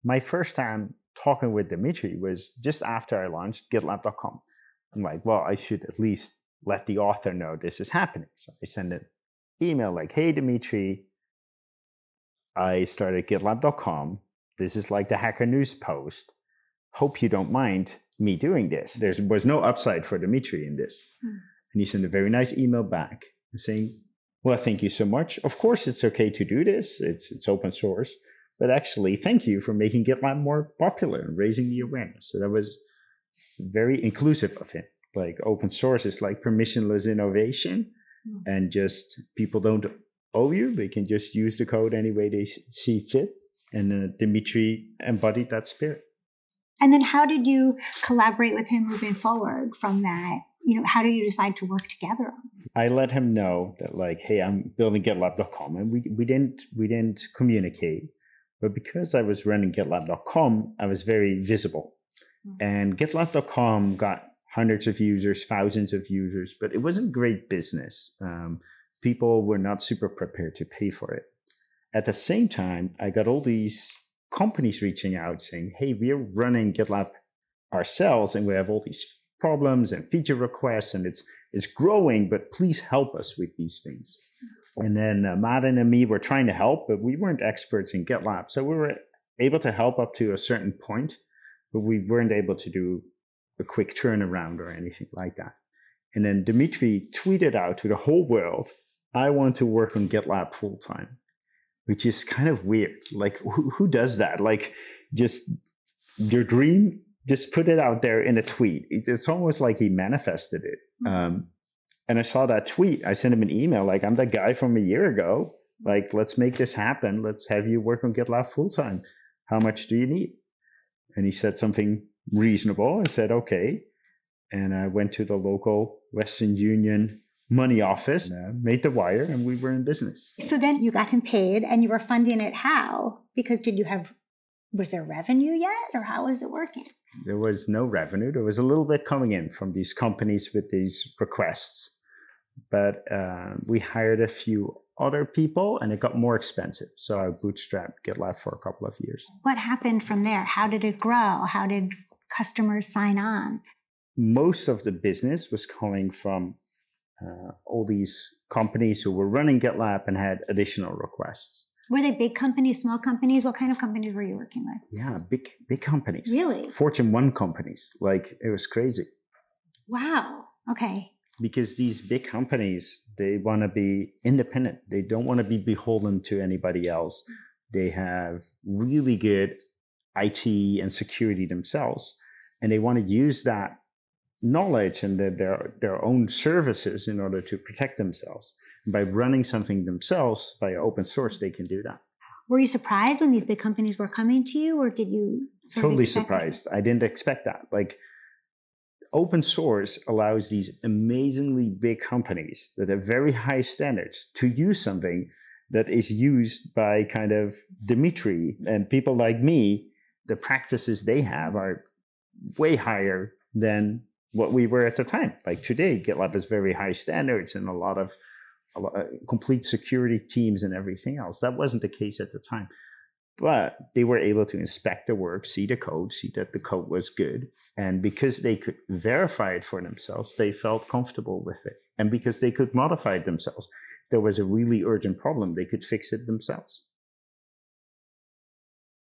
my first time talking with Dimitri was just after I launched GitLab.com. I'm like, well, I should at least let the author know this is happening. So I send an email like, hey, Dimitri, I started GitLab.com. This is like the Hacker News post. Hope you don't mind me doing this. There was no upside for Dimitri in this. And he sent a very nice email back saying, well, thank you so much. Of course, it's okay to do this. It's open source. But actually, thank you for making GitLab more popular and raising the awareness. So that was very inclusive of him. Like open source is like permissionless innovation, and just people don't owe you. They can just use the code any way they see fit. And Dimitri embodied that spirit. And then how did you collaborate with him moving forward from that? How did you decide to work together? I let him know that like, hey, I'm building GitLab.com, and we didn't communicate. But because I was running GitLab.com, I was very visible. And GitLab.com got hundreds of users, thousands of users, but it wasn't great business. People were not super prepared to pay for it. At the same time, I got all these companies reaching out saying, hey, we're running GitLab ourselves and we have all these problems and feature requests and it's growing, but please help us with these things. And then Martin and me were trying to help, but we weren't experts in GitLab. So we were able to help up to a certain point, but we weren't able to do a quick turnaround or anything like that. And then Dimitri tweeted out to the whole world, I want to work on GitLab full time, which is kind of weird. Like, who does that? Like, just your dream, just put it out there in a tweet. It's almost like he manifested it. And I saw that tweet. I sent him an email like, I'm that guy from a year ago. Like, let's make this happen. Let's have you work on GitLab full time. How much do you need? And he said something reasonable. I said, okay. And I went to the local Western Union money office, made the wire, and we were in business. So then you got him paid and you were funding it how? Because was there revenue yet, or how was it working? There was no revenue. There was a little bit coming in from these companies with these requests. But we hired a few other people and it got more expensive. So I bootstrapped GitLab for a couple of years. What happened from there? How did it grow? How did customers sign on? Most of the business was coming from all these companies who were running GitLab and had additional requests. Were they big companies, small companies? What kind of companies were you working with? Yeah, big companies. Really? Fortune 1 companies. Like, it was crazy. Wow. Okay. Because these big companies, they want to be independent. They don't want to be beholden to anybody else. They have really good IT and security themselves, and they want to use that knowledge and their own services in order to protect themselves. And by running something themselves via open source, they can do that. Were you surprised when these big companies were coming to you, or did you Totally surprised. I didn't expect that. Like, open source allows these amazingly big companies that have very high standards to use something that is used by kind of Dimitri and people like me. The practices they have are way higher than what we were at the time. Like today, GitLab has very high standards and a lot of complete security teams and everything else. That wasn't the case at the time. But they were able to inspect the work, see the code, see that the code was good. And because they could verify it for themselves, they felt comfortable with it. And because they could modify it themselves, there was a really urgent problem, they could fix it themselves.